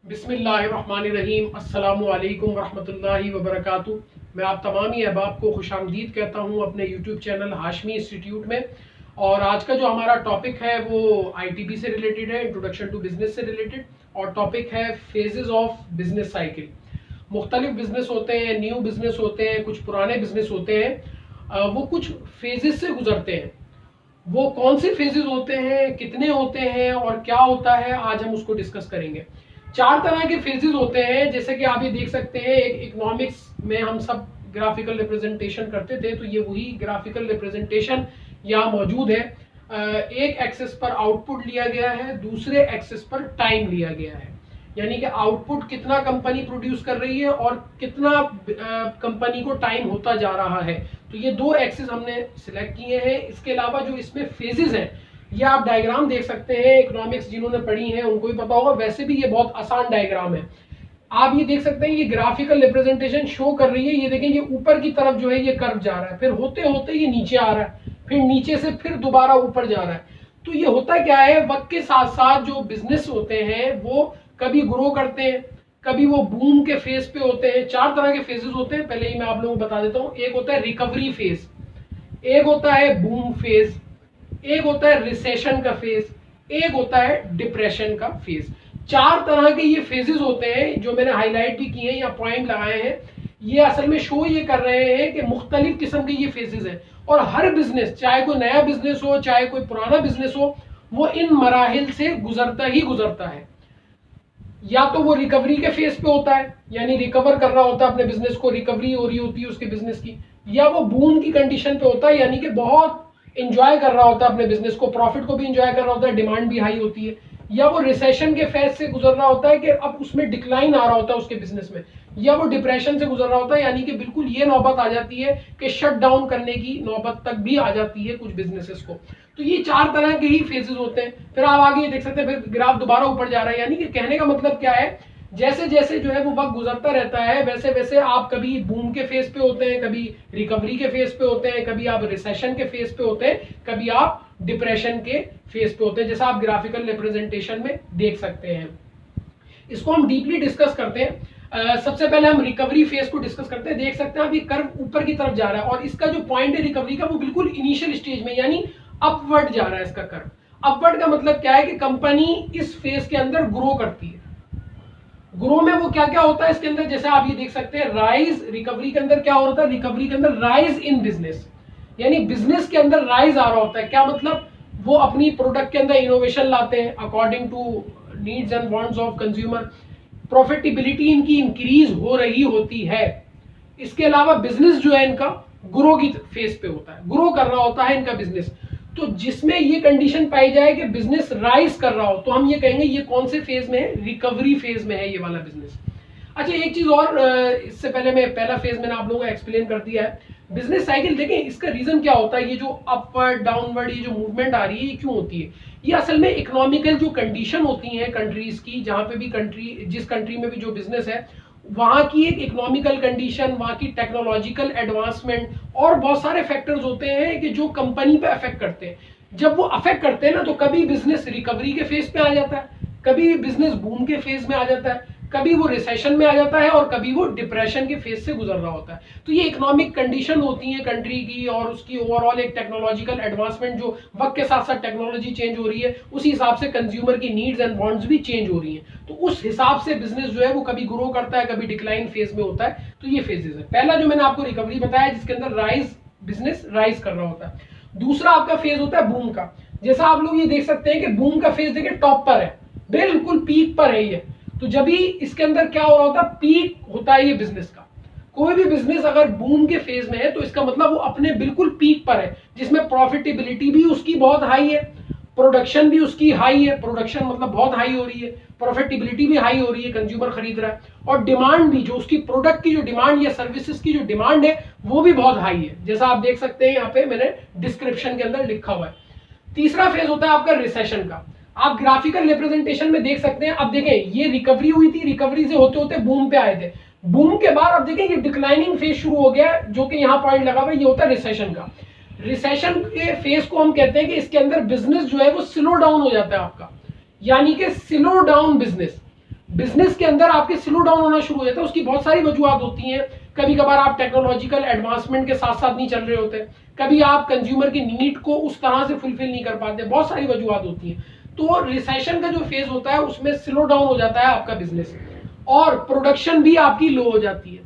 बिस्मिल्लाहिर्रहमानिर्रहीम अस्सलामुअलैकुम वरहमतुल्लाहि वबरकातुहू। मैं आप तमाम ही अहबाब को खुशामदीद कहता हूँ अपने यूट्यूब चैनल हाशमी इंस्टीट्यूट में। और आज का जो हमारा टॉपिक है वो आईटीबी से रिलेटेड है, इंट्रोडक्शन टू बिजनेस से रिलेटेड। और टॉपिक है फेजेस ऑफ बिजनेस साइकिल। मुख्तलिफ बिजनेस होते हैं, न्यू बिजनेस होते हैं, कुछ पुराने बिजनेस होते हैं। वो कुछ फेजेस से गुजरते हैं। वो कौन से फेजेस होते हैं, कितने होते हैं और क्या होता है, आज हम उसको डिस्कस करेंगे। 4 तरह के फेजेस होते हैं, जैसे कि आप ये देख सकते हैं। एक इकोनॉमिक्स में हम सब ग्राफिकल रिप्रेजेंटेशन करते थे, तो ये वही ग्राफिकल रिप्रेजेंटेशन यहाँ मौजूद है। एक एक्सेस पर आउटपुट लिया गया है, दूसरे एक्सेस पर टाइम लिया गया है। यानी कि आउटपुट कितना कंपनी प्रोड्यूस कर रही है और कितना कंपनी को टाइम होता जा रहा है। तो ये 2 एक्सेस हमने सिलेक्ट किए हैं। इसके अलावा जो इसमें फेजेस हैं, ये आप डायग्राम देख सकते हैं। इकोनॉमिक्स जिन्होंने पढ़ी है उनको भी पता होगा, वैसे भी ये बहुत आसान डायग्राम है। आप ये देख सकते हैं, ये ग्राफिकल रिप्रेजेंटेशन शो कर रही है। ये देखें, ये ऊपर की तरफ जो है ये कर्व जा रहा है, फिर होते होते ये नीचे आ रहा है, फिर नीचे से फिर दोबारा ऊपर जा रहा है। तो ये होता क्या है, वक्त के साथ साथ जो बिजनेस होते हैं वो कभी ग्रो करते हैं, कभी वो बूम के फेज पे होते हैं। 4 तरह के फेजेस होते हैं, पहले ही मैं आप लोगों को बता देता हूँ। एक होता है रिकवरी फेज, एक होता है बूम फेज, एक होता है रिसेशन का फेज, एक होता है डिप्रेशन का फेज। 4 तरह के ये फेजेस होते हैं, जो मैंने हाईलाइट भी किए हैं या पॉइंट लगाए हैं। ये असल में शो ये कर रहे हैं कि मुख्तलिफ किस्म के ये फेजेस हैं। और हर बिजनेस, चाहे कोई नया बिजनेस हो चाहे कोई पुराना बिजनेस हो, वो इन मराहिल से गुजरता ही गुजरता है। या तो वो रिकवरी के फेज पे होता है, यानी रिकवर कर रहा होता है अपने बिजनेस को, रिकवरी हो रही होती है उसके बिजनेस की। या वो बूम की कंडीशन पे होता है, यानी कि बहुत इंजॉय कर रहा होता है अपने बिजनेस को, प्रॉफिट को भी इंजॉय कर रहा होता है, डिमांड भी हाई होती है। या वो रिसेशन के फेज से गुजर रहा होता है कि अब उसमें डिक्लाइन आ रहा होता है उसके बिजनेस में। या वो डिप्रेशन से गुजर रहा होता है, यानी कि बिल्कुल ये नौबत आ जाती है कि शट डाउन करने की नौबत तक भी आ जाती है कुछ बिजनेसेस को। तो ये 4 तरह के ही फेजेस होते हैं। फिर आप आगे देख सकते हैं, फिर ग्राफ दोबारा ऊपर जा रहा है। यानी कि कहने का मतलब क्या है, जैसे जैसे जो है वो वक्त गुजरता रहता है, वैसे वैसे आप कभी बूम के फेज पे होते हैं, कभी रिकवरी के फेज पे होते हैं, कभी आप रिसेशन के फेज पे होते हैं, कभी आप डिप्रेशन के फेज पे होते हैं, जैसा आप ग्राफिकल रिप्रेजेंटेशन में देख सकते हैं। इसको हम डीपली डिस्कस करते हैं। सबसे पहले हम रिकवरी फेज को डिस्कस करते हैं। देख सकते हैं आप, ये कर्व ऊपर की तरफ जा रहा है और इसका जो पॉइंट है रिकवरी का, वो बिल्कुल इनिशियल स्टेज में, यानी अपवर्ड जा रहा है इसका कर्व। अपवर्ड का मतलब क्या है कि कंपनी इस फेज के अंदर ग्रो करती है। ग्रो में वो क्या क्या होता है इसके अंदर, जैसे आप ये देख सकते हैं, राइज। रिकवरी के अंदर क्या होता है, रिकवरी के अंदर राइज इन बिजनेस, यानी बिजनेस के अंदर राइज आ रहा होता है। क्या मतलब, वो अपनी प्रोडक्ट के अंदर इनोवेशन लाते हैं according to needs and wants of consumer. Profitability इनकी इंक्रीज हो रही होती है। इसके अलावा बिजनेस जो है इनका ग्रो की फेज पे होता है, ग्रो कर रहा होता है इनका बिजनेस। तो जिसमें ये कंडीशन पाई जाए कि बिजनेस राइज कर रहा हो, तो हम ये कहेंगे ये कौन से फेज में है, रिकवरी फेज में है ये वाला बिजनेस। अच्छा, एक चीज और, इससे पहले मैं पहला फेज मैंने आप लोगों को एक्सप्लेन कर दिया है। बिजनेस साइकिल देखें, इसका रीजन क्या होता है, ये जो अपवर्ड डाउनवर्ड ये जो मूवमेंट आ रही है, ये क्यों होती है। ये असल में इकोनॉमिकल जो कंडीशन होती है कंट्रीज की, जहां पे भी कंट्री, जिस कंट्री में भी जो बिजनेस है, वहां की एक इकोनॉमिकल कंडीशन, वहां की टेक्नोलॉजिकल एडवांसमेंट और बहुत सारे फैक्टर्स होते हैं कि जो कंपनी पे अफेक्ट करते हैं। जब वो अफेक्ट करते हैं ना, तो कभी बिजनेस रिकवरी के फेज पे आ जाता है, कभी बिजनेस बूम के फेज में आ जाता है, कभी वो रिसेशन में आ जाता है और कभी वो डिप्रेशन के फेज से गुजर रहा होता है। तो ये इकोनॉमिक कंडीशन होती है कंट्री की, और उसकी ओवरऑल एक टेक्नोलॉजिकल एडवांसमेंट, जो वक्त के साथ साथ टेक्नोलॉजी चेंज हो रही है, उसी हिसाब से कंज्यूमर की नीड्स एंड वांट्स भी चेंज हो रही हैं। तो उस हिसाब से बिजनेस जो है वो कभी ग्रो करता है, कभी डिक्लाइन फेज में होता है। तो ये फेजेस है। पहला जो मैंने आपको रिकवरी बताया, जिसके अंदर राइज, बिजनेस राइज कर रहा होता है। दूसरा आपका फेज होता है बूम का। जैसा आप लोग ये देख सकते हैं कि बूम का फेज देखिए टॉप पर है, बिल्कुल पीक पर है ये। तो जब भी इसके अंदर क्या हो रहा होता है, पीक होता है ये बिजनेस का। कोई भी बिजनेस अगर बूम के फेज में है, तो इसका मतलब वो अपने बिल्कुल पीक पर है, जिसमें प्रॉफिटेबिलिटी भी उसकी बहुत हाई है, प्रोडक्शन भी उसकी हाई है, प्रोडक्शन मतलब बहुत हाई हो रही है, प्रॉफिटेबिलिटी भी हाई हो रही है, कंज्यूमर खरीद रहा है, और डिमांड भी, जो उसकी प्रोडक्ट की जो डिमांड या सर्विसेज की जो डिमांड है, वो भी बहुत हाई है, जैसा आप देख सकते हैं यहाँ पे मैंने डिस्क्रिप्शन के अंदर लिखा हुआ है। तीसरा फेज होता है आपका रिसेशन का। आप ग्राफिकल रिप्रेजेंटेशन में देख सकते हैं। अब देखें, ये रिकवरी हुई थी, रिकवरी से होते होते बूम पे आए थे। बूम के बाद अब देखें ये डिक्लाइनिंग फेज शुरू हो गया, जो कि यहाँ पॉइंट लगा हुआ है, ये होता है रिसेशन का। रिसेशन के फेज को हम कहते हैं कि इसके अंदर बिजनेस जो है वो स्लो डाउन हो जाता है आपका, यानी कि स्लो डाउन बिजनेस। बिजनेस के अंदर आपके स्लो डाउन होना शुरू हो जाता है। उसकी बहुत सारी वजूहत होती हैं। कभी कभार आप टेक्नोलॉजिकल एडवांसमेंट के साथ साथ नहीं चल रहे होते, कभी आप कंज्यूमर की नीड को उस तरह से फुलफिल नहीं कर पाते, बहुत सारी वजूहत होती हैं। तो रिसेशन का जो फेज होता है उसमें स्लो डाउन हो जाता है आपका बिजनेस, और प्रोडक्शन भी आपकी लो हो जाती है,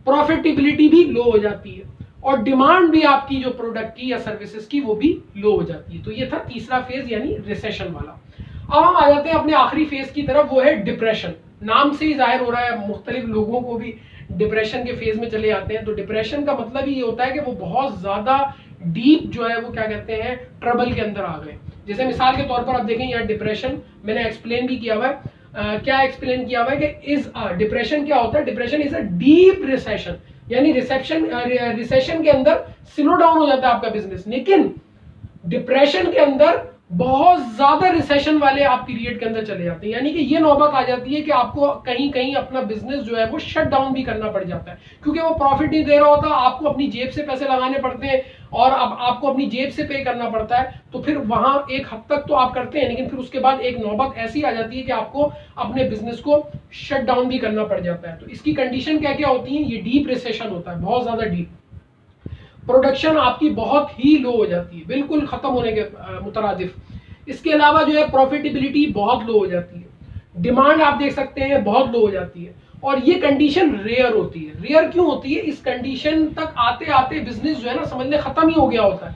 प्रॉफिटेबिलिटी भी लो हो जाती है, और डिमांड भी आपकी जो प्रोडक्ट की या सर्विसेज की वो भी लो हो जाती है। तो ये था तीसरा फेज यानी रिसेशन वाला। अब हम आ जाते हैं अपने आखिरी फेज की तरफ, वो है डिप्रेशन। नाम से ही जाहिर हो रहा है मुख्तलिफ लोगों को भी डिप्रेशन के फेज में चले जाते हैं। तो डिप्रेशन का मतलब ही ये होता है कि वो बहुत ज्यादा डीप जो है वो क्या कहते हैं ट्रबल के अंदर आ गए। जैसे मिसाल के तौर पर आप देखें यहाँ डिप्रेशन मैंने एक्सप्लेन भी किया हुआ है। क्या एक्सप्लेन किया हुआ है कि इज डिप्रेशन क्या होता है। Depression is a deep recession, यानी रिसेशन के अंदर स्लो डाउन हो जाता है आपका बिजनेस, लेकिन डिप्रेशन के अंदर बहुत ज्यादा रिसेशन वाले आप पीरियड के अंदर चले जाते हैं। यानी कि ये नौबत आ जाती है कि आपको कहीं कहीं अपना बिजनेस जो है वो शट डाउन भी करना पड़ जाता है, क्योंकि वो प्रॉफिट नहीं दे रहा होता, आपको अपनी जेब से पैसे लगाने पड़ते हैं और अब आपको अपनी जेब से पे करना पड़ता है। तो फिर वहां एक हद तक तो आप करते हैं, लेकिन फिर उसके बाद एक नौबत ऐसी आ जाती है कि आपको अपने बिजनेस को शट डाउन भी करना पड़ जाता है। तो इसकी कंडीशन क्या क्या होती है, ये डीप रिसेशन होता है, बहुत ज्यादा डीप। प्रोडक्शन आपकी बहुत ही लो हो जाती है, बिल्कुल खत्म होने के मुतरादिफ। इसके अलावा जो है प्रॉफिटेबिलिटी बहुत लो हो जाती है, डिमांड आप देख सकते हैं बहुत लो हो जाती है, और ये कंडीशन रेयर होती है। रेयर क्यों होती है, इस कंडीशन तक आते आते बिजनेस जो है ना समझ ले खत्म ही हो गया होता है।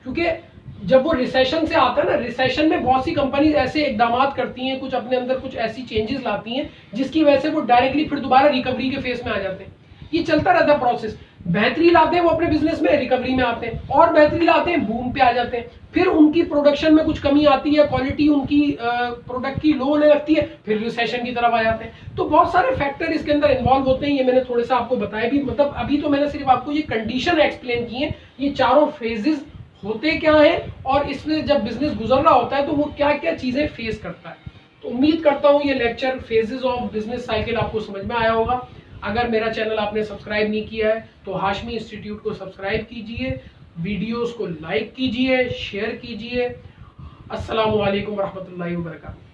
क्योंकि जब वो रिसेशन से आता है ना, रिसेशन में बहुत सी कंपनीज ऐसे इकदाम करती हैं, कुछ अपने अंदर कुछ ऐसी चेंजेस लाती हैं जिसकी वजह से वो डायरेक्टली फिर दोबारा रिकवरी के फेस में आ जाते हैं। ये चलता रहता है प्रोसेस। बेहतरी लाते हैं वो अपने बिजनेस में, रिकवरी में आते हैं, और बेहतरी लाते हैं, बूम पे आ जाते हैं। फिर उनकी प्रोडक्शन में कुछ कमी आती है, क्वालिटी उनकी प्रोडक्ट की लो होने लगती है, फिर रिसेशन की तरफ आ जाते हैं। तो बहुत सारे फैक्टर इसके अंदर इन्वॉल्व होते हैं। ये मैंने थोड़ा सा आपको बताया भी, मतलब अभी तो मैंने सिर्फ आपको ये कंडीशन एक्सप्लेन की है, ये चारों फेजेस होते क्या है और इसमें जब बिजनेस गुजर रहा होता है तो वो क्या क्या चीजें फेस करता है। तो उम्मीद करता हूँ ये lecture phases of business cycle आपको समझ में आया होगा। अगर मेरा चैनल आपने सब्सक्राइब नहीं किया है तो हाशमी इंस्टीट्यूट को सब्सक्राइब कीजिए, वीडियोस को लाइक कीजिए, शेयर कीजिए। अस्सलामु अलैकुम रहमतुल्लाहि व बरकातहू।